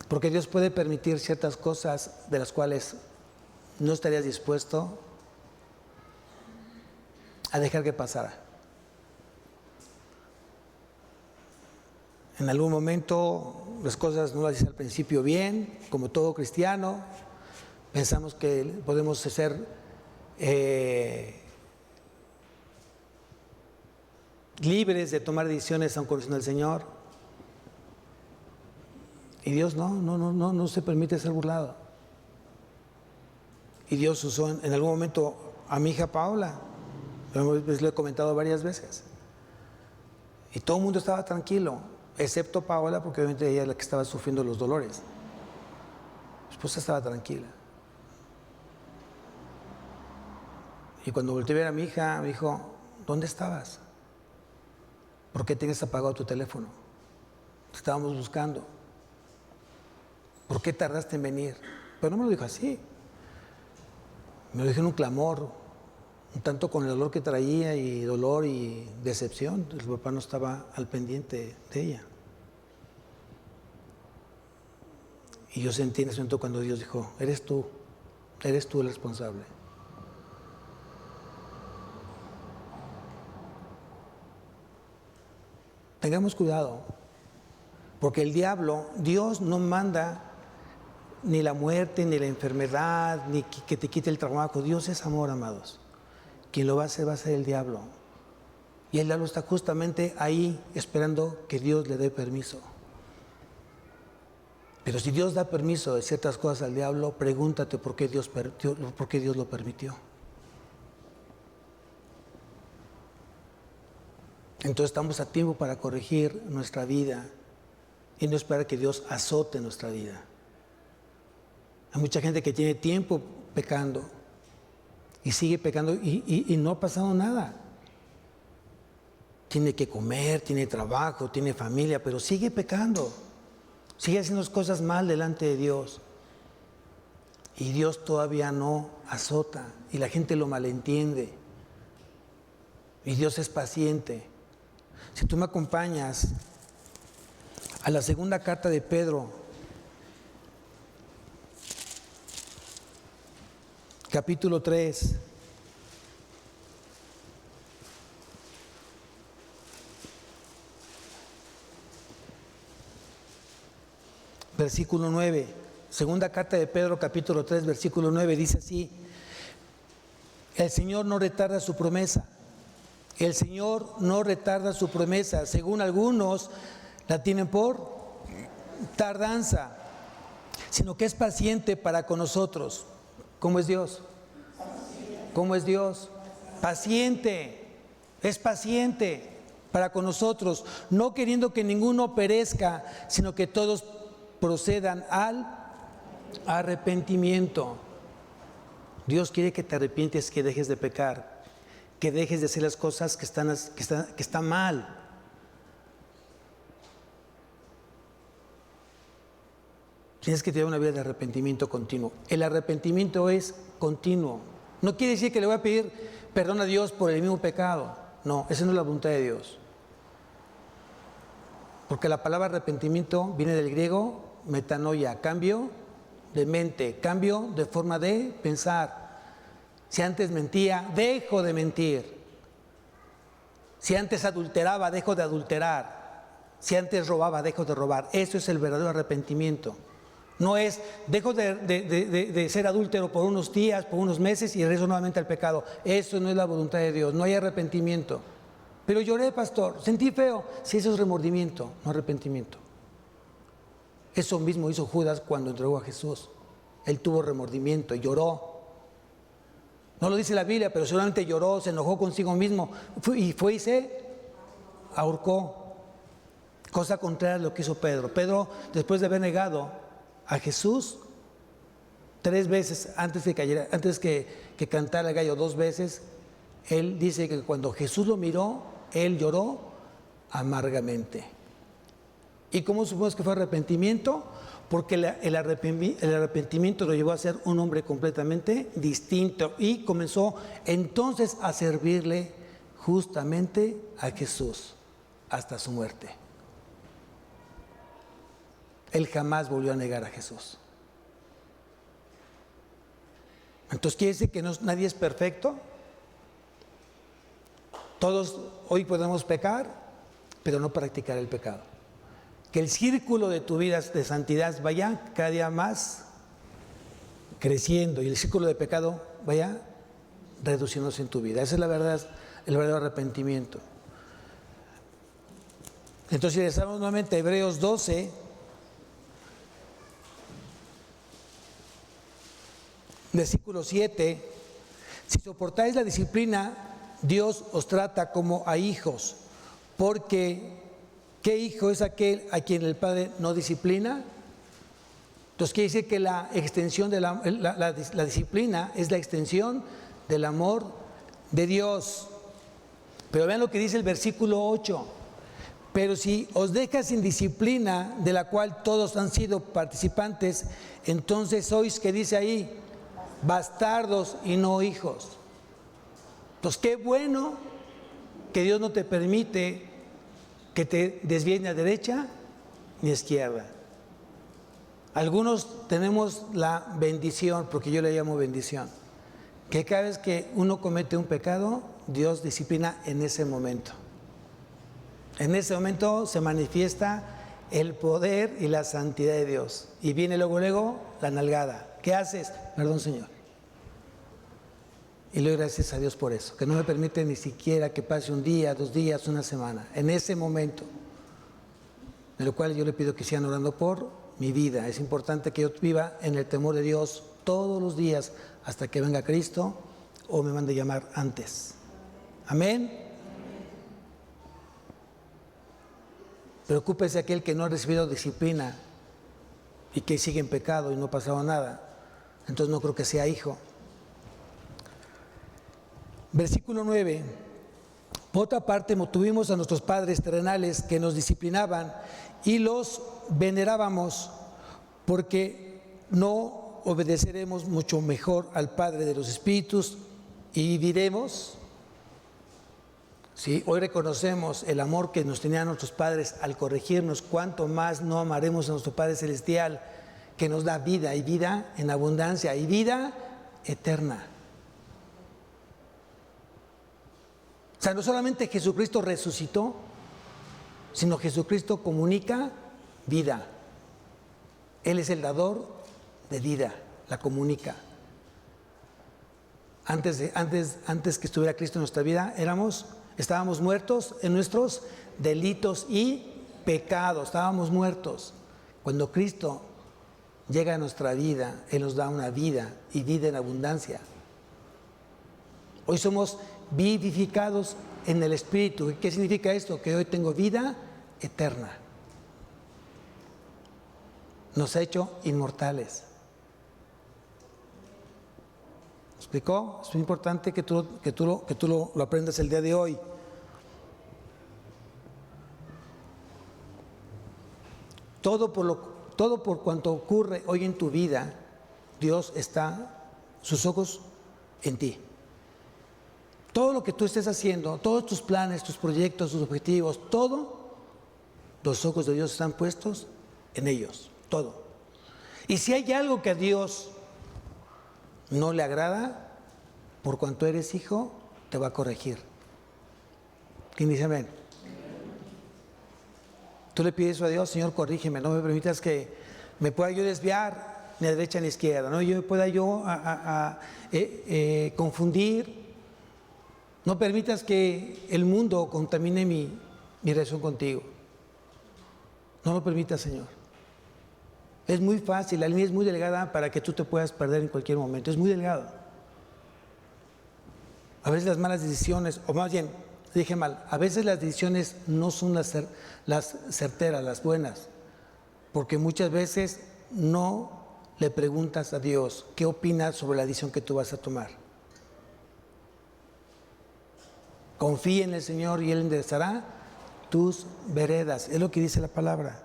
Porque Dios puede permitir ciertas cosas de las cuales no estarías dispuesto a dejar que pasara. En algún momento las cosas no las dice al principio bien, como todo cristiano. Pensamos que podemos ser libres de tomar decisiones aun conociendo al Señor. Y Dios no se permite ser burlado. Y Dios usó en algún momento a mi hija Paola, lo he comentado varias veces. Y todo el mundo estaba tranquilo, excepto Paola, porque obviamente ella es la que estaba sufriendo los dolores. Mi esposa estaba tranquila. Y cuando volteé a ver a mi hija, me dijo: ¿dónde estabas? ¿Por qué tienes apagado tu teléfono? Te estábamos buscando. ¿Por qué tardaste en venir? Pero no me lo dijo así. Me lo dijo en un clamor, un tanto con el dolor que traía y dolor y decepción. El papá no estaba al pendiente de ella. Y yo sentí en ese momento cuando Dios dijo: eres tú el responsable. Tengamos cuidado, porque el diablo, Dios no manda ni la muerte, ni la enfermedad, ni que te quite el trabajo. Dios es amor, amados. Quien lo va a hacer el diablo. Y el diablo está justamente ahí esperando que Dios le dé permiso. Pero si Dios da permiso de ciertas cosas al diablo, pregúntate por qué Dios lo permitió. Entonces estamos a tiempo para corregir nuestra vida y no esperar que Dios azote nuestra vida. Hay mucha gente que tiene tiempo pecando y sigue pecando y no ha pasado nada. Tiene que comer, tiene trabajo, tiene familia, pero sigue pecando. Sigue haciendo cosas mal delante de Dios. Y Dios todavía no azota y la gente lo malentiende. Y Dios es paciente. Si tú me acompañas a la segunda carta de Pedro, capítulo 3, versículo 9. Segunda carta de Pedro, capítulo 3, versículo 9, dice así: el Señor no retarda su promesa. El Señor no retarda su promesa, según algunos la tienen por tardanza, sino que es paciente para con nosotros. ¿Cómo es Dios? ¿Cómo es Dios? Paciente, es paciente para con nosotros, no queriendo que ninguno perezca, sino que todos procedan al arrepentimiento. Dios quiere que te arrepientes, que dejes de pecar, que dejes de hacer las cosas que están mal. Tienes que tener una vida de arrepentimiento continuo. El arrepentimiento es continuo. No quiere decir que le voy a pedir perdón a Dios por el mismo pecado. No, esa no es la voluntad de Dios. Porque la palabra arrepentimiento viene del griego metanoia, cambio de mente, cambio de forma de pensar. Si antes mentía, dejo de mentir. Si antes adulteraba, dejo de adulterar. Si antes robaba, dejo de robar. Eso es el verdadero arrepentimiento. No es, dejo de ser adúltero por unos días, por unos meses y regreso nuevamente al pecado. Eso no es la voluntad de Dios, no hay arrepentimiento. Pero lloré, pastor, sentí feo. Si eso es remordimiento, no arrepentimiento. Eso mismo hizo Judas cuando entregó a Jesús. Él tuvo remordimiento, lloró. No lo dice la Biblia, pero seguramente lloró, se enojó consigo mismo fue y se ahorcó. Cosa contraria a lo que hizo Pedro. Pedro, después de haber negado a Jesús 3 veces antes que cantara el gallo 2 veces, él dice que cuando Jesús lo miró, él lloró amargamente. ¿Y cómo supimos que fue arrepentimiento? Porque el arrepentimiento lo llevó a ser un hombre completamente distinto y comenzó entonces a servirle justamente a Jesús hasta su muerte. Él jamás volvió a negar a Jesús. Entonces, ¿quiere decir que nadie es perfecto? Todos hoy podemos pecar, pero no practicar el pecado. Que el círculo de tu vida de santidad vaya cada día más creciendo y el círculo de pecado vaya reduciéndose en tu vida. Esa es la verdad, el verdadero arrepentimiento. Entonces, si regresamos nuevamente a Hebreos 12, versículo 7, si soportáis la disciplina, Dios os trata como a hijos, porque ¿qué hijo es aquel a quien el Padre no disciplina? Entonces quiere decir que la extensión de la disciplina es la extensión del amor de Dios. Pero vean lo que dice el versículo 8. Pero si os deja sin disciplina, de la cual todos han sido participantes, entonces sois, ¿qué dice ahí? Bastardos y no hijos. Entonces, qué bueno que Dios no te permite que te desvíes ni a derecha ni a izquierda. Algunos tenemos la bendición, porque yo le llamo bendición, que cada vez que uno comete un pecado, Dios disciplina en ese momento. En ese momento se manifiesta el poder y la santidad de Dios. Y viene luego la nalgada. ¿Qué haces? Perdón, Señor. Y le doy gracias a Dios por eso, que no me permite ni siquiera que pase un día, 2 días, una semana. En ese momento, de lo cual yo le pido que sigan orando por mi vida. Es importante que yo viva en el temor de Dios todos los días hasta que venga Cristo o me mande llamar antes. Amén. Preocúpese aquel que no ha recibido disciplina y que sigue en pecado y no ha pasado nada. Entonces no creo que sea hijo. Versículo 9. Por otra parte, tuvimos a nuestros padres terrenales que nos disciplinaban y los venerábamos, porque no obedeceremos mucho mejor al Padre de los Espíritus y viviremos. Sí, hoy reconocemos el amor que nos tenían nuestros padres al corregirnos. ¿Cuánto más no amaremos a nuestro Padre Celestial, que nos da vida y vida en abundancia y vida eterna? O sea, no solamente Jesucristo resucitó, sino Jesucristo comunica vida. Él es el dador de vida, la comunica. Antes que estuviera Cristo en nuestra vida, estábamos muertos en nuestros delitos y pecados, estábamos muertos. Cuando Cristo llega a nuestra vida, Él nos da una vida y vida en abundancia. Hoy somos vivificados en el Espíritu. ¿Qué significa esto? Que hoy tengo vida eterna. Nos ha hecho inmortales. ¿Me explicó? Es muy importante que tú lo aprendas el día de hoy. Todo todo por cuanto ocurre hoy en tu vida, Dios está, sus ojos en ti. Todo lo que tú estés haciendo, todos tus planes, tus proyectos, tus objetivos, todo, los ojos de Dios están puestos en ellos, todo. Y si hay algo que a Dios no le agrada, por cuanto eres hijo, te va a corregir. ¿Quién dice amén? Tú le pides a Dios: Señor, corrígeme, no me permitas que me pueda yo desviar ni a derecha ni a izquierda, no yo me pueda confundir. No permitas que el mundo contamine mi relación contigo. No lo permitas, Señor. Es muy fácil, la línea es muy delgada para que tú te puedas perder en cualquier momento. Es muy delgado. A veces las malas decisiones, o más bien, dije mal, a veces las decisiones no son las certeras, las buenas, porque muchas veces no le preguntas a Dios qué opina sobre la decisión que tú vas a tomar. Confía en el Señor y Él enderezará tus veredas, es lo que dice la palabra.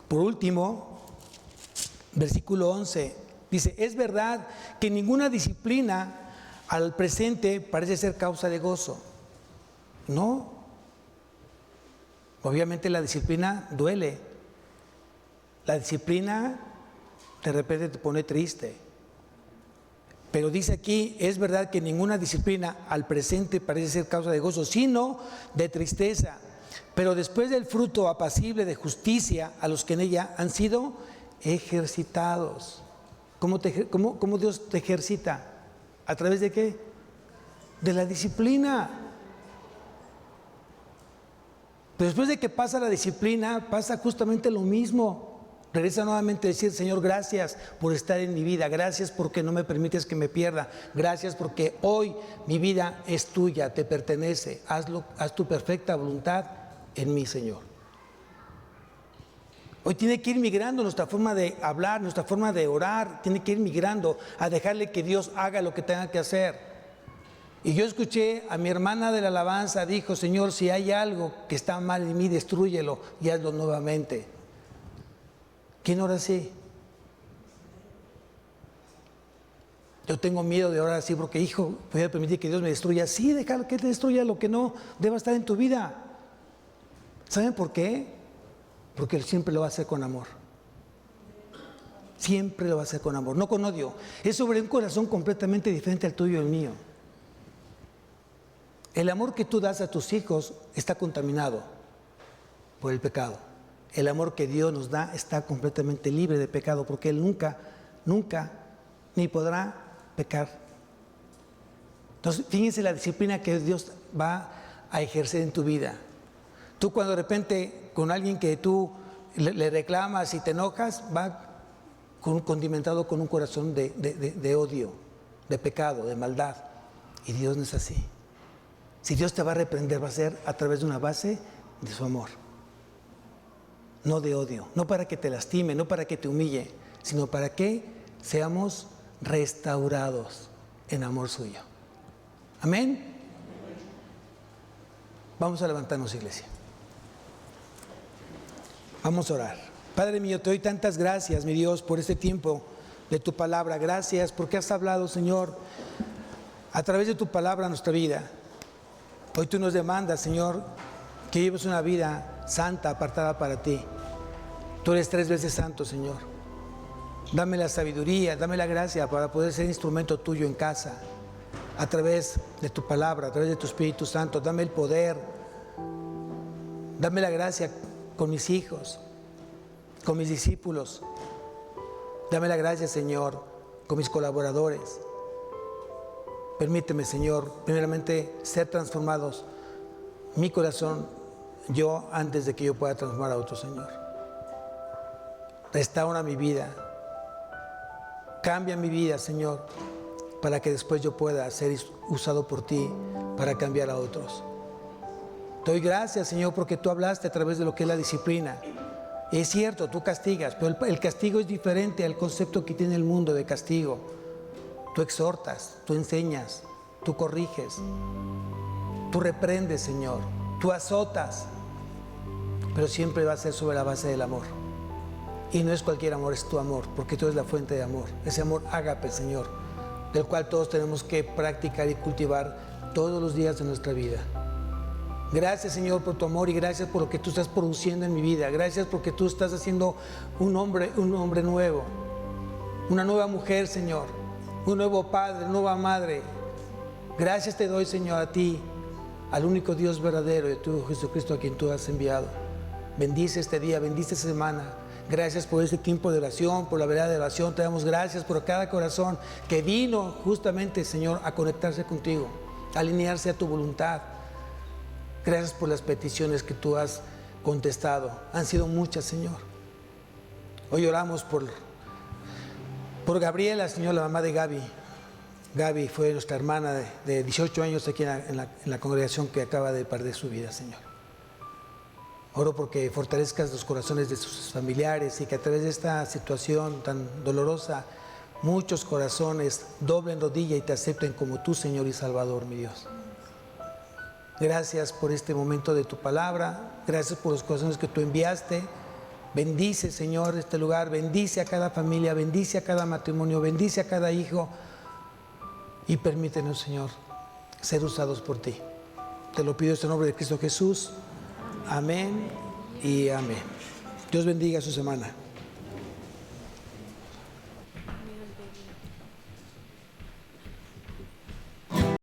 Por último, versículo 11, dice: es verdad que ninguna disciplina al presente parece ser causa de gozo. No. Obviamente la disciplina duele. La disciplina de repente te pone triste. Pero dice aquí: es verdad que ninguna disciplina al presente parece ser causa de gozo, sino de tristeza. Pero después del fruto apacible de justicia a los que en ella han sido ejercitados. ¿Cómo Dios te ejercita? ¿A través de qué? De la disciplina. Pero después de que pasa la disciplina, pasa justamente lo mismo. Regresa nuevamente a decir: Señor, gracias por estar en mi vida, gracias porque no me permites que me pierda, gracias porque hoy mi vida es tuya, te pertenece, haz tu perfecta voluntad en mí, Señor. Hoy tiene que ir migrando nuestra forma de hablar, nuestra forma de orar, tiene que ir migrando a dejarle que Dios haga lo que tenga que hacer. Y yo escuché a mi hermana de la alabanza, dijo: Señor, si hay algo que está mal en mí, destrúyelo y hazlo nuevamente. ¿Quién ora así? Yo tengo miedo de orar así porque, hijo, voy a permitir que Dios me destruya. Sí, déjalo que te destruya lo que no deba estar en tu vida. ¿Saben por qué? Porque Él siempre lo va a hacer con amor. Siempre lo va a hacer con amor, no con odio. Es sobre un corazón completamente diferente al tuyo y el mío. El amor que tú das a tus hijos está contaminado por el pecado. El amor que Dios nos da está completamente libre de pecado, porque Él nunca, ni podrá pecar. Entonces, fíjense la disciplina que Dios va a ejercer en tu vida. Tú, cuando de repente con alguien que tú le reclamas y te enojas, va condimentado con un corazón de odio, de pecado, de maldad. Y Dios no es así. Si Dios te va a reprender, va a ser a través de una base de su amor. No de odio, no para que te lastime, no para que te humille, sino para que seamos restaurados en amor suyo. Amén. Vamos a levantarnos, iglesia. Vamos a orar. Padre mío, te doy tantas gracias, mi Dios, por este tiempo de tu palabra. Gracias porque has hablado, Señor, a través de tu palabra a nuestra vida. Hoy tú nos demandas, Señor, que lleves una vida santa, apartada para ti. Tú eres 3 veces santo, Señor. Dame la sabiduría, dame la gracia para poder ser instrumento tuyo en casa, a través de tu palabra, a través de tu Espíritu Santo. Dame el poder, dame la gracia con mis hijos, con mis discípulos. Dame la gracia, Señor, con mis colaboradores. Permíteme, Señor, primeramente ser transformados mi corazón, yo, antes de que yo pueda transformar a otro, Señor. Restaura mi vida, cambia mi vida, Señor, para que después yo pueda ser usado por ti para cambiar a otros. Te doy gracias, Señor, porque tú hablaste a través de lo que es la disciplina. Y es cierto, tú castigas, pero el castigo es diferente al concepto que tiene el mundo de castigo. Tú exhortas, tú enseñas, tú corriges, Tú reprendes, Señor. Tú azotas. Pero siempre va a ser sobre la base del amor. Y no es cualquier amor, es tu amor, porque tú eres la fuente de amor. Ese amor ágape, Señor, del cual todos tenemos que practicar y cultivar todos los días de nuestra vida. Gracias, Señor, por tu amor y gracias por lo que tú estás produciendo en mi vida. Gracias porque tú estás haciendo un hombre nuevo, una nueva mujer, Señor, un nuevo padre, una nueva madre. Gracias te doy, Señor, a ti, al único Dios verdadero, de tu Jesucristo, a quien tú has enviado. Bendice este día, bendice esta semana. Gracias por este tiempo de oración, por la verdad de oración. Te damos gracias por cada corazón que vino justamente, Señor, a conectarse contigo, a alinearse a tu voluntad. Gracias por las peticiones que tú has contestado. Han sido muchas, Señor. Hoy oramos por Gabriela, Señor, la mamá de Gaby. Gaby fue nuestra hermana de 18 años aquí en la congregación que acaba de perder su vida, Señor. Oro porque fortalezcas los corazones de sus familiares y que a través de esta situación tan dolorosa, muchos corazones doblen rodilla y te acepten como tu Señor y Salvador, mi Dios. Gracias por este momento de tu palabra. Gracias por los corazones que tú enviaste. Bendice, Señor, este lugar. Bendice a cada familia. Bendice a cada matrimonio. Bendice a cada hijo. Y permítenos, Señor, ser usados por ti. Te lo pido en el nombre de Cristo Jesús. Amén y amén. Dios bendiga su semana.